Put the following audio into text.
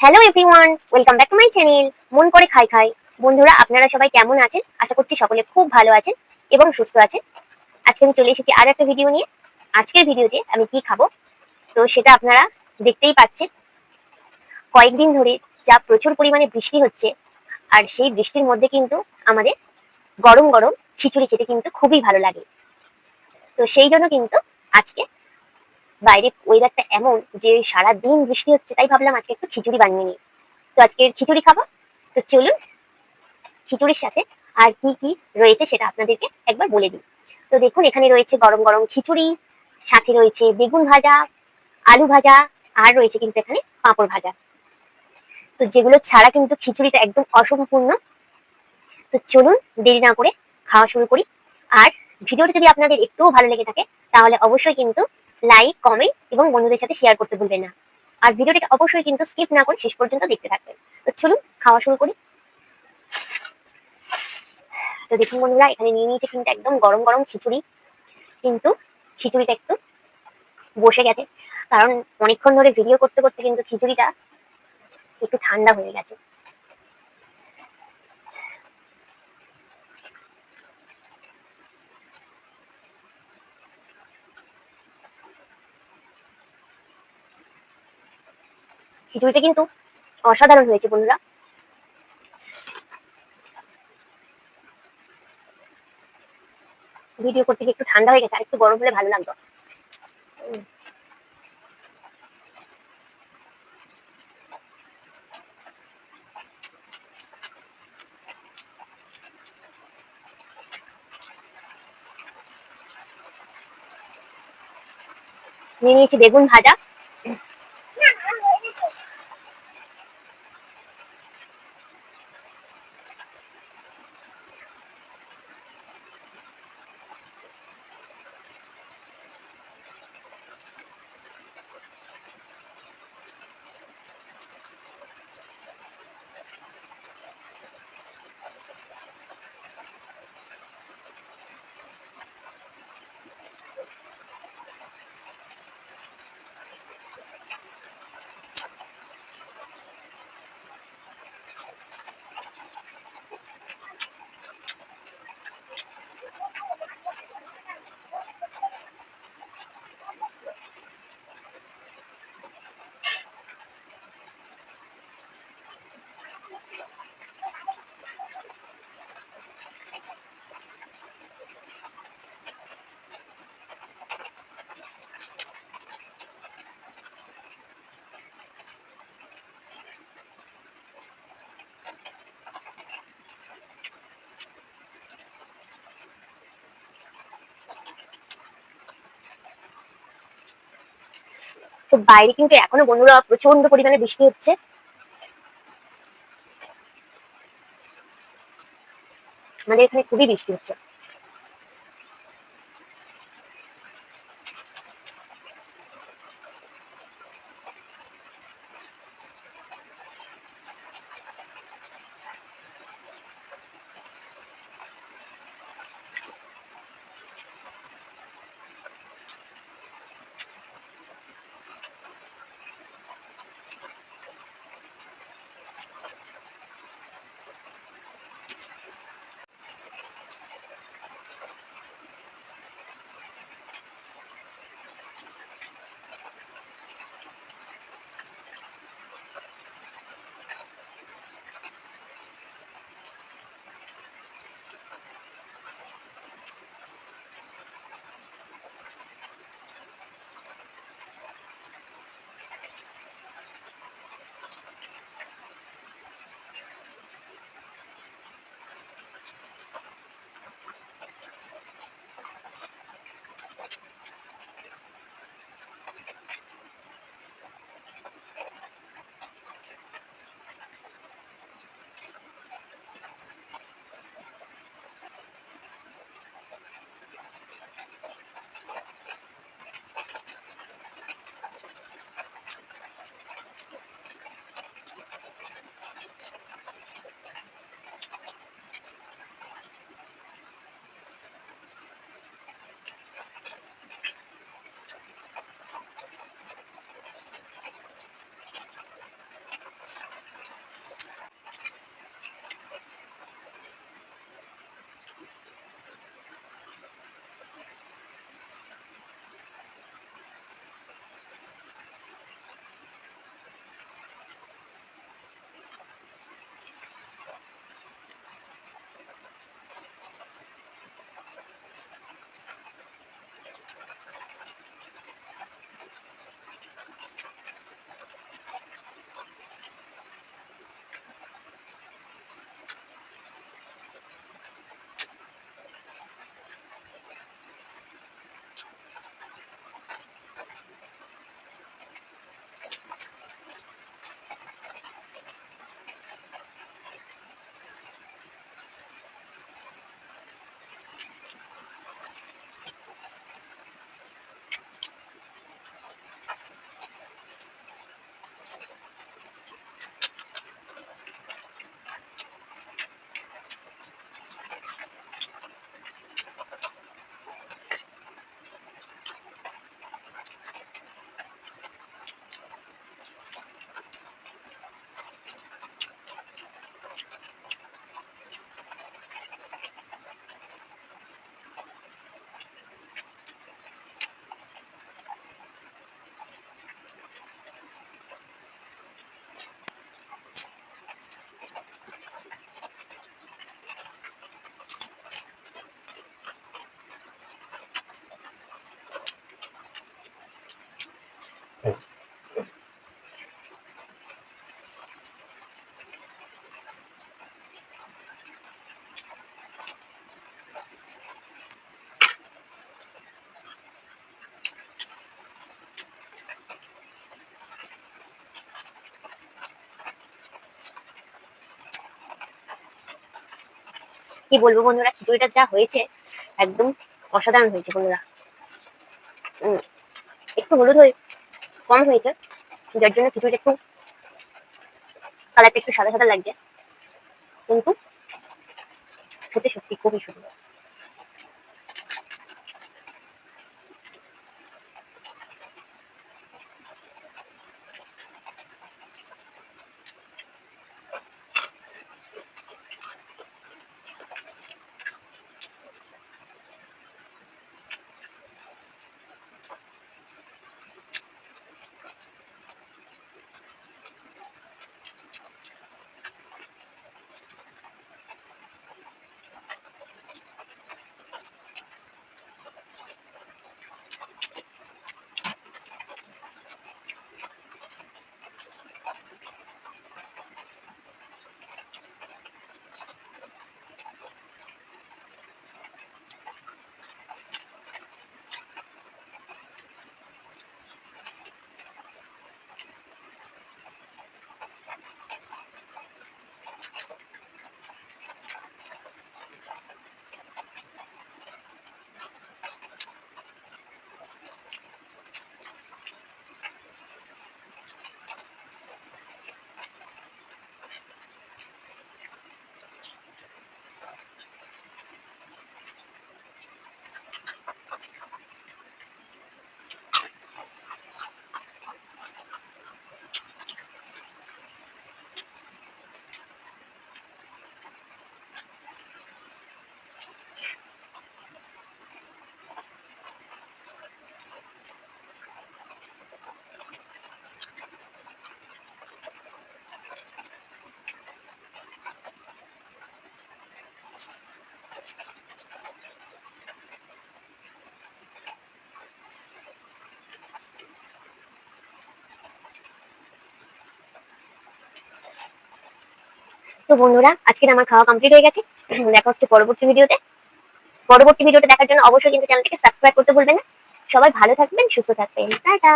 Hello everyone, welcome back to my channel মন করে খাই খাই। বন্ধুরা, আপনারা সবাই কেমন আছেন? আশা করছি সকলে খুব ভালো আছেন এবং সুস্থ আছেন। আজকে আমি চলে এসেছি আর একটা ভিডিও নিয়ে। আজকের ভিডিওতে আমি কি খাবো তো সেটা আপনারা দেখতেই পাচ্ছেন। কয়েকদিন ধরে যা প্রচুর পরিমাণে বৃষ্টি হচ্ছে, আর সেই বৃষ্টির মধ্যে কিন্তু আমাদের গরম গরম খিচুড়ি খেতে কিন্তু খুবই ভালো লাগে। তো সেই জন্য কিন্তু আজকে বাইরে ওয়েদারটা এমন যে সারা দিন বৃষ্টি হচ্ছে, তাই ভাবলাম আজকে একটু খিচুড়ি বানিয়ে নিই। তো আজকে খিচুড়ি খাবো। তো চলুন খিচুড়ির সাথে আর কি কি রয়েছে সেটা আপনাদেরকে একবার বলে দিই। তো দেখুন, এখানে রয়েছে গরম গরম খিচুড়ি, সাথে রয়েছে বেগুন ভাজা, আলু ভাজা, আর রয়েছে কিন্তু এখানে পাঁপড় ভাজা। তো যেগুলো ছাড়া কিন্তু খিচুড়িটা একদম অসম্পূর্ণ। তো চলুন দেরি না করে খাওয়া শুরু করি। আর ভিডিওটা যদি আপনাদের একটুও ভালো লেগে থাকে তাহলে অবশ্যই কিন্তু লাইক, কমেন্ট এবং বন্ধুদের সাথে শেয়ার করতে ভুলবেন না। আর ভিডিওটাকে অবশ্যই কিন্তু স্কিপ না করে শেষ পর্যন্ত দেখতে থাকবেন। তো চলুন খাওয়া শুরু করি। তো দেখুন বন্ধুরা, এখানে নিয়ে নিয়েছে কিন্তু একদম গরম গরম খিচুড়ি। কিন্তু খিচুড়িটা একটু বসে গেছে, কারণ অনেকক্ষণ ধরে ভিডিও করতে করতে কিন্তু খিচুড়িটা একটু ঠান্ডা হয়ে গেছে। খিচুড়িটা কিন্তু অসাধারণ হয়েছে বন্ধুরা। ভিডিও করতে গিয়ে একটু ঠান্ডা হয়ে গেছে, আর একটু গরম হলে ভালো লাগতো। নিয়ে নিয়েছি বেগুন ভাজা। তো বাইরে কিন্তু এখনো বন্ধুরা প্রচন্ড পরিমাণে বৃষ্টি হচ্ছে। আমাদের এখানে খুবই বৃষ্টি হচ্ছে। কি বলবো বন্ধুরা, খিচুড়িটা যা হয়েছে একদম অসাধারণ হয়েছে বন্ধুরা। একটু হলুদ কম হয়েছে, যার জন্য খিচুড়িটা একটু কালারটা একটু সাদা সাদা লাগছে, কিন্তু সত্যি সত্যি খুবই সুন্দর। তো বন্ধুরা, আজকের আমার খাওয়া কমপ্লিট হয়ে গেছে। দেখা হচ্ছে পরবর্তী ভিডিওতে। পরবর্তী ভিডিওটা দেখার জন্য অবশ্যই কিন্তু চ্যানেলটিকে সাবস্ক্রাইব করতে ভুলবেন না। সবাই ভালো থাকবেন, সুস্থ থাকবেন, টাটা।